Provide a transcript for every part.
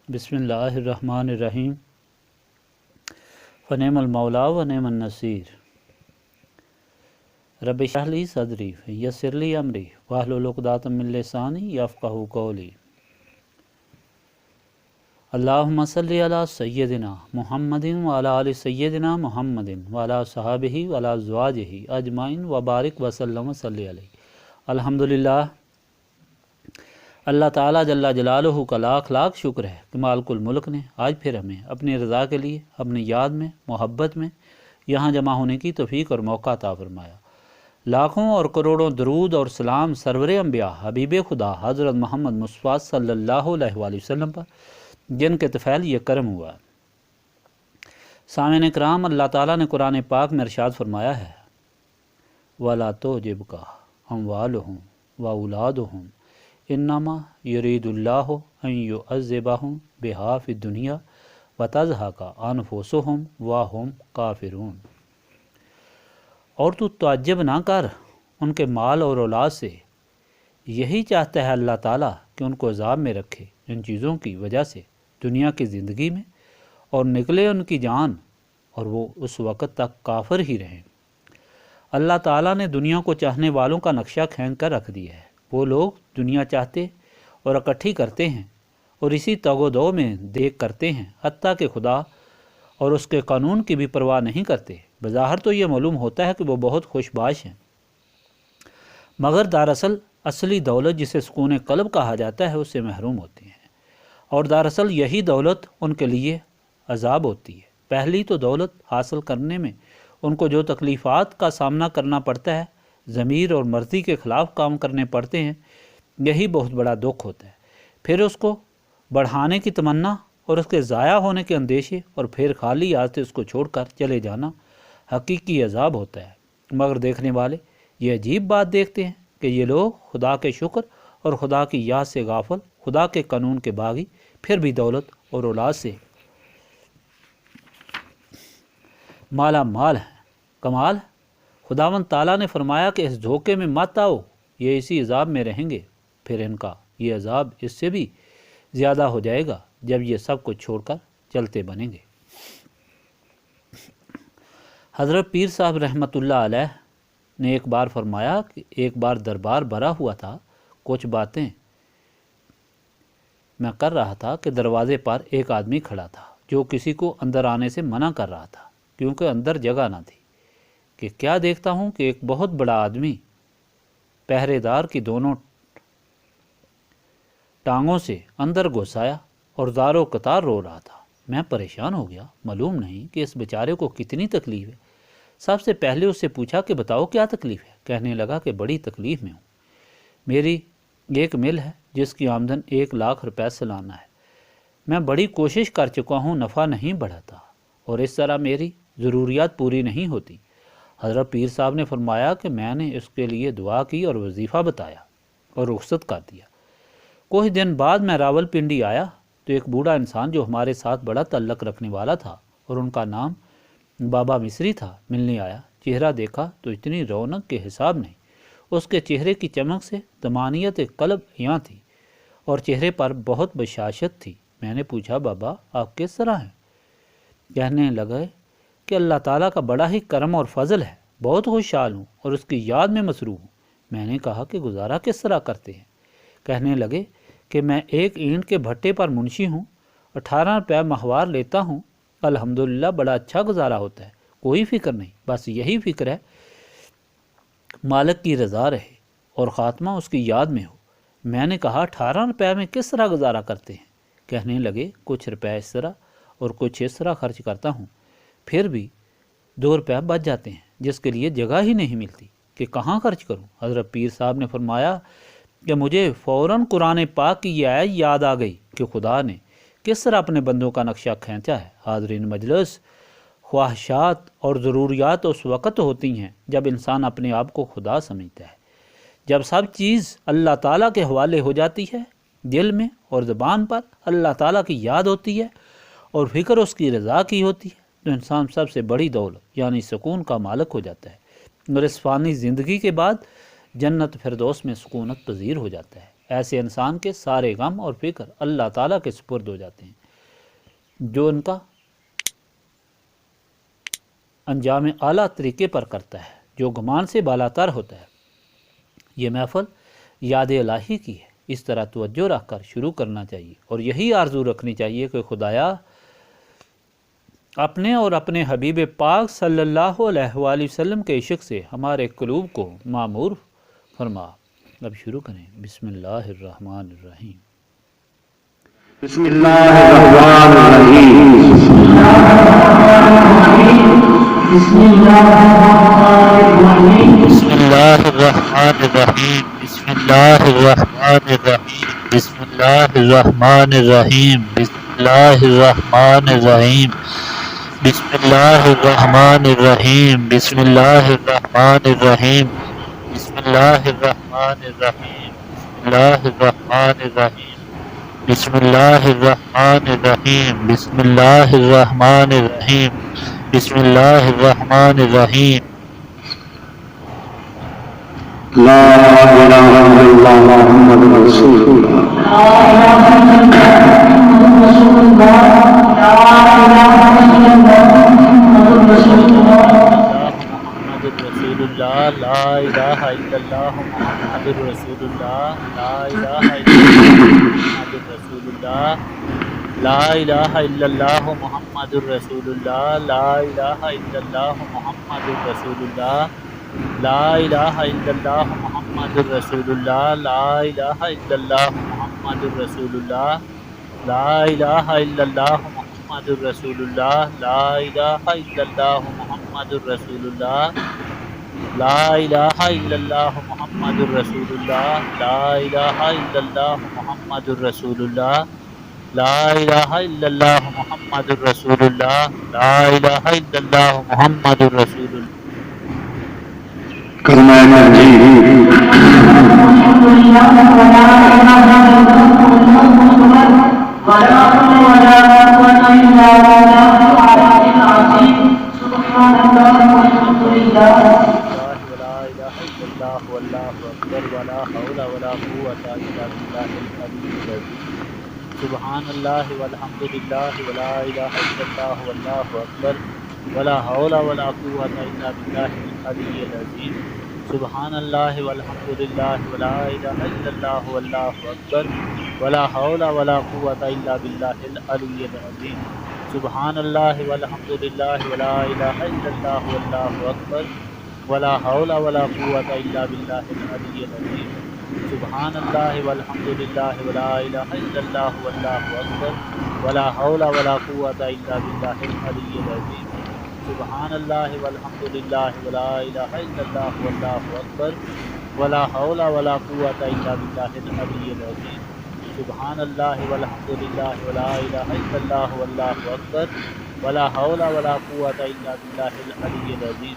بسم اللہ الرحمن الرحیم فنعم المولا ونعم النصیر رب اشرح لی صدری یسر لی امری واحلل عقدۃ من لسانی یفقہوا قولی اللہم صلی علی سیدنا محمد وعلی آل سیدنا محمد وعلی صحابہ وعلی ازواجہ اجمعین وبارک وسلم صلی علیہ۔ الحمدللہ، اللہ تعالیٰ جل جلالہ کا لاکھ لاکھ شکر ہے کہ مالک الملک نے آج پھر ہمیں اپنی رضا کے لیے اپنی یاد میں محبت میں یہاں جمع ہونے کی توفیق اور موقع عطا فرمایا۔ لاکھوں اور کروڑوں درود اور سلام سرور انبیاء حبیب خدا حضرت محمد مصطفیٰ صلی اللہ علیہ وآلہ وسلم پر، جن کے طفیل یہ کرم ہوا۔ سامعین کرام، اللہ تعالیٰ نے قرآن پاک میں ارشاد فرمایا ہے وَلَا تُعْجِبْكَ أَمْوَالُهُمْ وَأَوْلَادُهُمْ انما یرید اللہ ان یعذبہم بہا فی الدنیا وتزہق انفسہم وہم کافرون۔ اور تو تعجب نہ کر ان کے مال اور اولاد سے، یہی چاہتا ہے اللہ تعالیٰ کہ ان کو عذاب میں رکھے ان چیزوں کی وجہ سے دنیا کی زندگی میں، اور نکلے ان کی جان اور وہ اس وقت تک کافر ہی رہیں۔ اللہ تعالیٰ نے دنیا کو چاہنے والوں کا نقشہ کھینچ کر رکھ دیا ہے۔ وہ لوگ دنیا چاہتے اور اکٹھی کرتے ہیں اور اسی تگ و دو میں دیکھ کرتے ہیں، حتیٰ کہ خدا اور اس کے قانون کی بھی پرواہ نہیں کرتے۔ بظاہر تو یہ معلوم ہوتا ہے کہ وہ بہت خوش باش ہیں، مگر دراصل اصلی دولت جسے سکون قلب کہا جاتا ہے اس سے محروم ہوتے ہیں، اور دراصل یہی دولت ان کے لیے عذاب ہوتی ہے۔ پہلی تو دولت حاصل کرنے میں ان کو جو تکلیفات کا سامنا کرنا پڑتا ہے، ضمیر اور مرضی کے خلاف کام کرنے پڑتے ہیں، یہی بہت بڑا دکھ ہوتا ہے۔ پھر اس کو بڑھانے کی تمنا اور اس کے ضائع ہونے کے اندیشے، اور پھر خالی ہاتھ سے اس کو چھوڑ کر چلے جانا حقیقی عذاب ہوتا ہے۔ مگر دیکھنے والے یہ عجیب بات دیکھتے ہیں کہ یہ لوگ خدا کے شکر اور خدا کی یاد سے غافل، خدا کے قانون کے باغی، پھر بھی دولت اور اولاد سے مالا مال ہیں۔ کمال ہے، خداوند تعالیٰ نے فرمایا کہ اس دھوکے میں مت آؤ، یہ اسی عذاب میں رہیں گے، پھر ان کا یہ عذاب اس سے بھی زیادہ ہو جائے گا جب یہ سب کچھ چھوڑ کر چلتے بنیں گے۔ حضرت پیر صاحب رحمۃ اللہ علیہ نے ایک بار فرمایا کہ ایک بار دربار بھرا ہوا تھا، کچھ باتیں میں کر رہا تھا کہ دروازے پر ایک آدمی کھڑا تھا جو کسی کو اندر آنے سے منع کر رہا تھا کیونکہ اندر جگہ نہ تھی، کہ کیا دیکھتا ہوں کہ ایک بہت بڑا آدمی پہرے دار کی دونوں ٹانگوں سے اندر گھس آیا اور زار و قطار رو رہا تھا۔ میں پریشان ہو گیا، معلوم نہیں کہ اس بیچارے کو کتنی تکلیف ہے۔ سب سے پہلے اس سے پوچھا کہ بتاؤ کیا تکلیف ہے؟ کہنے لگا کہ بڑی تکلیف میں ہوں، میری ایک مل ہے جس کی آمدن 1,00,000 روپے سالانہ ہے، میں بڑی کوشش کر چکا ہوں، نفع نہیں بڑھاتا اور اس طرح میری ضروریات پوری نہیں ہوتی۔ حضرت پیر صاحب نے فرمایا کہ میں نے اس کے لیے دعا کی اور وظیفہ بتایا اور رخصت کر دیا۔ کچھ دن بعد میں راول پنڈی آیا تو ایک بوڑھا انسان جو ہمارے ساتھ بڑا تعلق رکھنے والا تھا اور ان کا نام بابا مصری تھا، ملنے آیا۔ چہرہ دیکھا تو اتنی رونق کے حساب نہیں، اس کے چہرے کی چمک سے طمانینت قلب یہاں تھی اور چہرے پر بہت بشاشت تھی۔ میں نے پوچھا بابا آپ کس طرح ہیں؟ کہنے لگے کہ اللہ تعالیٰ کا بڑا ہی کرم اور فضل ہے، بہت خوشحال ہوں اور اس کی یاد میں مصروف ہوں۔ میں نے کہا کہ گزارا کس طرح کرتے ہیں؟ کہنے لگے کہ میں ایک اینٹ کے بھٹے پر منشی ہوں، 18 روپے ماہوار لیتا ہوں، الحمدللہ بڑا اچھا گزارا ہوتا ہے، کوئی فکر نہیں، بس یہی فکر ہے مالک کی رضا رہے اور خاتمہ اس کی یاد میں ہو۔ میں نے کہا 18 روپے میں کس طرح گزارا کرتے ہیں؟ کہنے لگے کچھ روپے اس طرح اور کچھ اس طرح خرچ کرتا ہوں، پھر بھی 2 روپے بچ جاتے ہیں جس کے لیے جگہ ہی نہیں ملتی کہ کہاں خرچ کروں۔ حضرت پیر صاحب نے فرمایا کہ مجھے فوراً قرآن پاک کی یہ آیت یاد آ گئی کہ خدا نے کس طرح اپنے بندوں کا نقشہ کھینچا ہے۔ حاضرین مجلس، خواہشات اور ضروریات اس وقت ہوتی ہیں جب انسان اپنے آپ کو خدا سمجھتا ہے، جب سب چیز اللہ تعالیٰ کے حوالے ہو جاتی ہے، دل میں اور زبان پر اللہ تعالیٰ کی یاد ہوتی ہے اور فکر اس کی رضا کی ہوتی ہے، تو انسان سب سے بڑی دولت یعنی سکون کا مالک ہو جاتا ہے اور اس فانی زندگی کے بعد جنت فردوس میں سکونت پذیر ہو جاتا ہے۔ ایسے انسان کے سارے غم اور فکر اللہ تعالیٰ کے سپرد ہو جاتے ہیں، جو ان کا انجام اعلیٰ طریقے پر کرتا ہے، جو گمان سے بالاتر ہوتا ہے۔ یہ محفل یاد الہی کی ہے، اس طرح توجہ رکھ کر شروع کرنا چاہیے اور یہی آرزو رکھنی چاہیے کہ خدایا اپنے اور اپنے حبیب پاک صلی اللہ علیہ وآلہ وسلم کے عشق سے ہمارے قلوب کو معمور فرما۔ اب شروع کریں۔ بسم اللہ الرحمن الرحیم۔ بسم اللہ الرحمن الرحیم۔ بسم اللہ الرحمن الرحیم۔ بسم اللہ الرحمن الرحیم۔ بسم اللہ الرحمن الرحیم۔ بسم اللہ الرحمن الرحیم۔ بسم اللہ الرحمن الرحیم۔ بسم اللہ الرحمن الرحیم۔ بسم اللہ الرحمن الرحیم۔ بسم اللہ الرحمن الرحیم۔ بسم اللہ الرحمن الرحیم۔ بسم اللہ الرحمن الرحیم۔ لا الہ الا اللہ محمد رسول اللہ۔ لا الہ الا اللہ محمد رسول اللہ۔ لا الہ الا اللہ محمد رسول اللہ۔ محمد رسول اللہ۔ لا الہ الا اللہ محمد رسول اللہ۔ لا الہ الا اللہ محمد رسول اللہ۔ لا الہ الا اللہ محمد رسول اللہ۔ لا الہ الا اللہ محمد رسول اللہ۔ لا الہ الا اللہ محمد رسول اللہ۔ لا الہ الا اللہ محمد رسول اللہ۔ لا الہ الا اللہ محمد رسول اللہ۔ لا الہ الا اللہ محمد رسول اللہ۔ لا الہ الا اللہ محمد رسول اللہ۔ لا الہ الا اللہ محمد رسول اللہ۔ لا الہ الا اللہ محمد رسول اللہ۔ سبحان اللہ والحمد للہ ولا الہ الا اللہ واللہ اکبر ولا حول ولا قوة الا باللہ العلی العظیم۔ سبحان اللہ والحمد للہ ولا الہ الا اللہ واللہ اکبر ولا حول ولا قوة الا باللہ العلی العظیم۔ سبحان اللہ والحمد للہ ولا الہ الا اللہ واللہ اکبر ولا حول ولا قوة الا باللہ العلی العظیم۔ سبحان اللہ والحمد للہ ولا الہ الا اللہ واللہ اکبر ولا حول ولا قوة الا باللہ العلی العظیم۔ سبحان اللہ والحمد للہ ولا الہ الا اللہ واللہ اکبر ولا حول ولا قوة الا باللہ العلی العظیم۔ سبحان اللہ والحمد للہ ولا الہ الا اللہ واللہ اکبر ولا حول ولا قوة الا باللہ العلی العظیم۔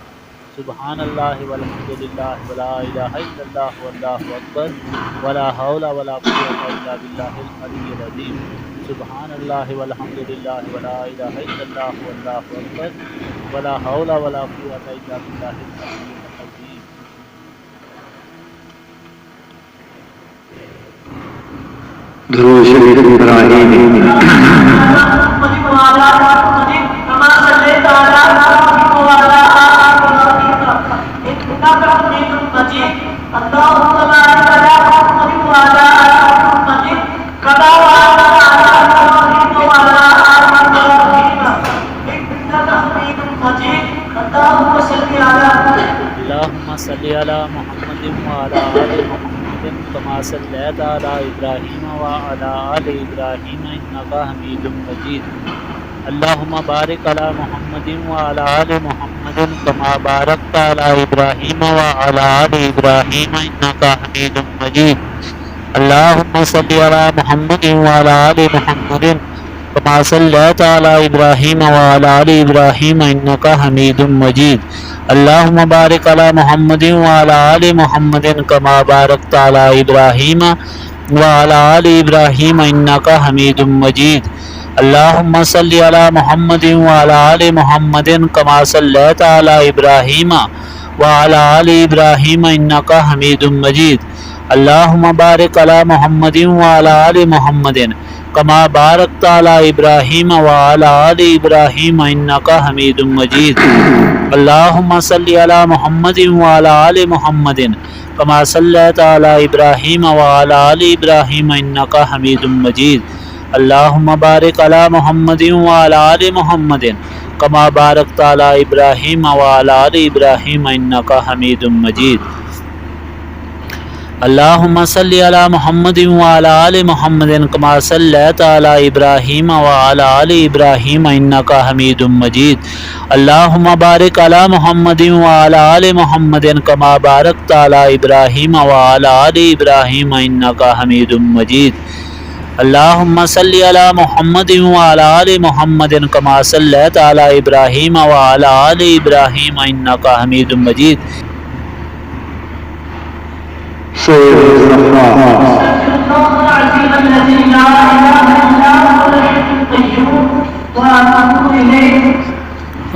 سبحان اللہ والحمد للہ ولا الہ الا اللہ واللہ اکبر ولا حول ولا قوة الا باللہ العلی العظیم۔ سبحان اللہ والحمد للہ ولا الہ الا اللہ واللہ اکبر ولا حول ولا قوة الا باللہ العلی العظیم۔ درود شریف ابراہیمی۔ اللہم صلی علی محمد وعلی آل محمد کما صلیت علی ابراہیم وعلی آل ابراہیم انک حمید مجید۔ اللہم بارک علی محمد وعلی آل محمد کما بارکت علی ابراہیم وعلی آل ابراہیم انک حمید مجید۔ اللہم صلی علی محمد وعلی آل محمد کما صلیت علی ابراہیم وعلی آل ابراہیم انک حمید مجید۔ اللہم بارک علی محمد وعلی آل محمد کما بارکت علی ابراہیم وعلی آل ابراہیم انک حمید مجید۔ اللہم صلی علی محمد وعلی آل محمد کما صلیت علی ابراہیم وعلى آل إبراهيم إنك حميد مجيد اللهم بارك على محمد وعلى آل محمد كما باركت على إبراهيم وعلى آل إبراهيم إنك حميد مجيد اللهم صل على محمد وعلى آل محمد كما صليت على إبراهيم وعلى آل إبراهيم إنك حميد مجيد اللهم بارك على محمد وعلى آل محمد كما باركت على إبراهيم وعلى آل إبراهيم إنك حميد مجيد اللهم صل على محمد وعلى آل محمد كما صليت على إبراهيم وعلى آل إبراهيم إنك حميد مجيد اللهم بارك على محمد وعلى آل محمد كما باركت على إبراهيم وعلى آل إبراهيم إنك حميد مجيد اللهم صل على محمد وعلى آل محمد كما صليت على إبراهيم وعلى آل إبراهيم إنك حميد مجيد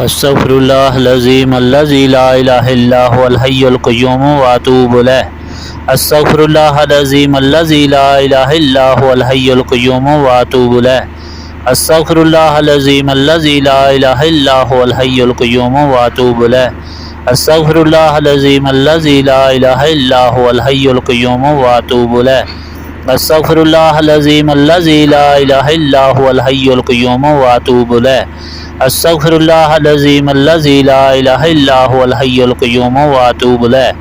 استغفر الله العظيم الذي لا إله إلا هو الحي القيوم وأتوب إليه استغفر الله العظيم الذي لا إله إلا هو الحي القيوم وأتوب إليه استغفر الله العظيم الذي لا إله إلا هو الحي القيوم وأتوب إليه استغفر الله العظيم الذي لا إله إلا هو الحي القيوم وأتوب إليه استغفر الله العظيم الذي لا إله إلا هو الحي القيوم وأتوب إليه استغفر الله العظيم الذي لا إله إلا هو الحي القيوم وأتوب إليه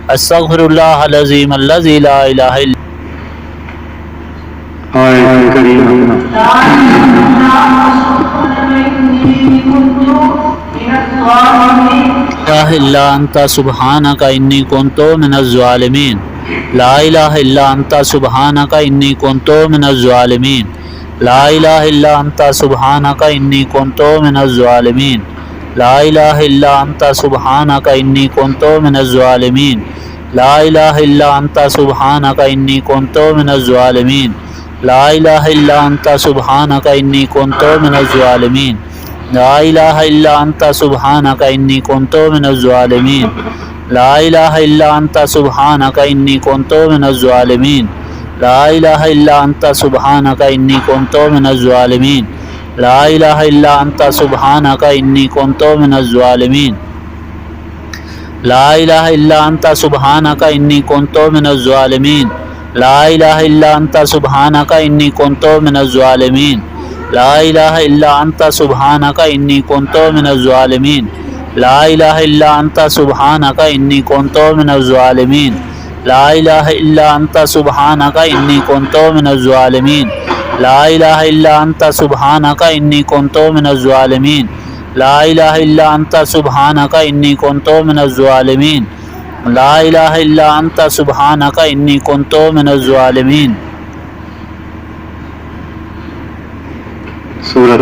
استغفر الله العظيم الذي لا إله إلا لا إله إلا أنت سبحانك إني كنت من الظالمين لا إله إلا أنت سبحانك إني كنت من الظالمين لا إله إلا أنت سبحانك إني كنت من الظالمين لا إله إلا أنت سبحانك إني كنت من الظالمين لا إله إلا أنت سبحانك إني كنت من الظالمين لا إله إلا أنت سبحانك إني كنت من الظالمين لا إله إلا أنت سبحانك إني كنت من الظالمين لا إله إلا أنت سبحانك إني كنت من الظالمين لا إله إلا أنت سبحانك إني كنت من الظالمين لا إله إلا أنت سبحانك إني كنت من الظالمين لا إله إلا أنت سبحانك إني كنت من الظالمين لا إله إلا أنت سبحانك إني كنت من الظالمين لا إله إلا أنت سبحانك إني كنت من الظالمين لا إله إلا أنت سبحانك إني كنت من الظالمين لا إله إلا أنت سبحانك إني كنت من الظالمين لا إله إلا أنت سبحانك إني كنت من الظالمين لا إله إلا أنت سبحانك إني كنت من الظالمين لا إله إلا أنت سبحانك إني كنت من الظالمين سورة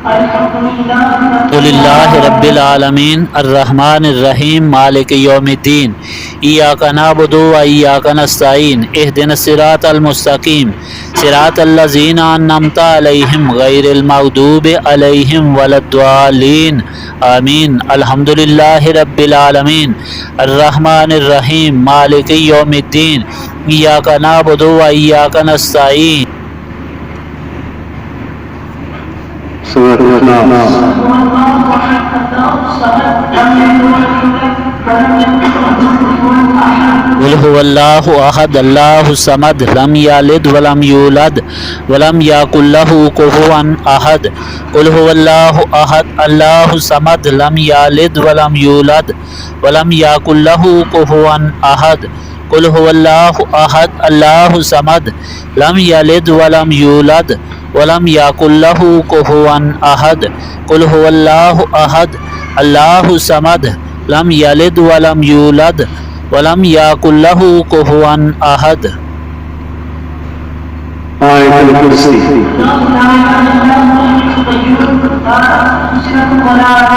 الفاتحة لله رب العالمين الرحمن الرحيم مالك يوم الدين إياك نعبد وإياك نستعين اهدنا الصراط المستقيم صراط الذين أنعمت عليهم غير المغضوب عليهم ولا الضالين آمين الحمد لله رب العالمين الرحمن الرحيم مالك يوم الدين إياك نعبد وإياك نستعين سورة الناس قل هو الله أحد الله الصمد لم يلد ولم يولد ولم يكن له كفوا أحد قل هو الله أحد الله الصمد لم يلد ولم يولد ولم يكن له كفوا أحد قل هو الله أحد الله الصمد لم يلد ولم يولد ولم يكن له كفوا أحد قل هو الله أحد الله الصمد لم يلد ولم يولد ولم يكن له كفوا أحد آية الكرسي ولا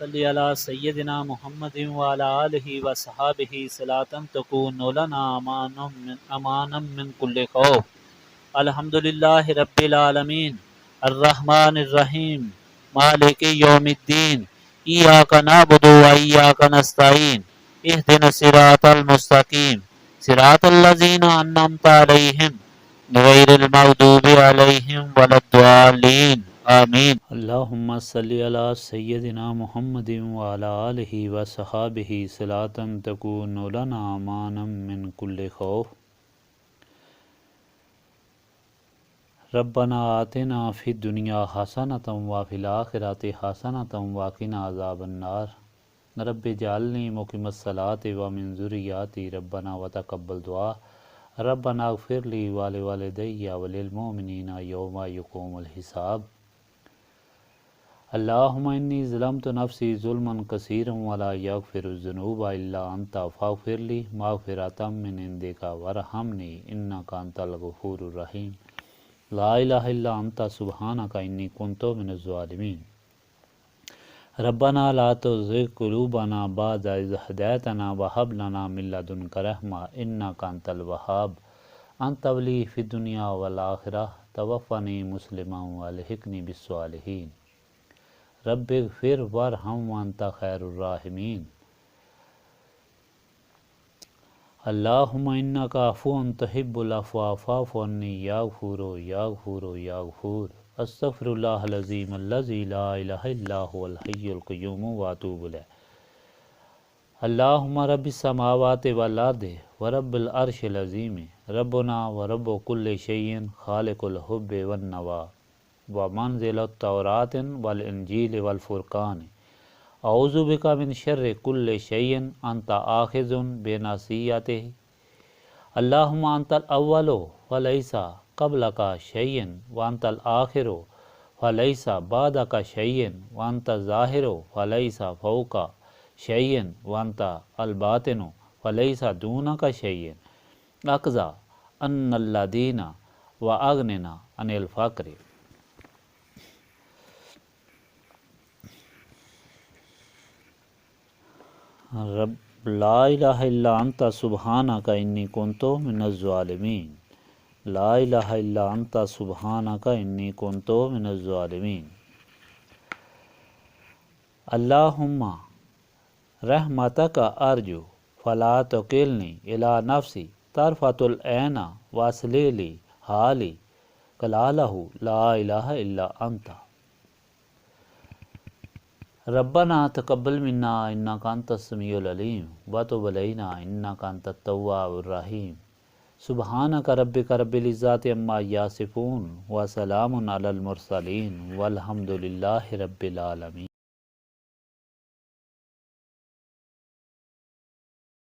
صلی علی سیدنا محمد وعلی آلہ وصحابہ صلاۃ تکون لنا امانا من کل خوف. الحمدللہ رب العالمین الرحمن الرحیم مالک یوم الدین ایاک نعبد و ایاک نستعین اہدنا الصراط المستقیم صراط الذین انعمت علیہم غیر المغضوب علیہم ولا الضالین آمین. اللہم صلی علی سیدنا محمد وعلی آلہ وصحابہ صلاۃ تکون لنا امانا من کل خوف. ربنا آتنا فی الدنیا حسنۃ وفی الآخرۃ حسنۃ وقنا عذاب النار. رب اجعلنی مقیم الصلاۃ ومن ذریاتی ربنا وتقبل دعا. ربنا اغفر لی ولوالدی وللمؤمنین یوم یقوم الحساب. اللہم انی ظلمت نفسی ظلما کثیرا ولا یغفر الذنوب الا انت فاغفر لی مغفرۃ من عندک وارحمنی انک انت الغفور الرحیم. لا الہ الا انت سبحانک انی کنت من الظالمین. ربنا لا تزغ قلوبنا بعد اذ ہدیتنا وہب لنا من لدنک رحمۃ انک انت الوہاب. انت ولی فی الدنیا والآخرہ توفنی مسلما والحقنی بالصالحین. رب اغفر وارحم وانت خیر الراحمین. اللہم انک عفو تحب العفو فاعف عنی یا غفور یا غفور یا غفور. استغفر اللہ العظیم الذی لا الہ الا هو الحی القیوم واتوب الیہ. اللہم رب السماوات والارض ورب العرش العظیم ربنا ورب کل شیء خالق الحب والنوى ومنزل التوراۃ والانجیل والفرقان. اعوذ بک من شر کل شیء انت آخذ بناصیتہ. اللہم انت الاول فلیس قبلک شیء وانت الآخر فلیس بعدک شیء وانت الظاہر فلیس فوقک شیء وانت الباطن فلیس دونک شیء. اقضی عنا الدین واغننا عن الفقر. رب لا الہ الا انت سبحانک انی کنت من الظالمین. لا الہ الا انت سبحانک انی کنت من الظالمین. اللہم رحمتک ارجو فلا تکلنی الی نفسی طرفۃ العین واصلح لی حالی کلالہ لا الہ الا انت. ربنا تقبل منا انک انت السمیع العلیم وتب علینا انک انت التواب الرحیم. سبحانک ربک رب العزۃ عما یصفون وسلام علی المرسلین والحمد للہ رب العالمین.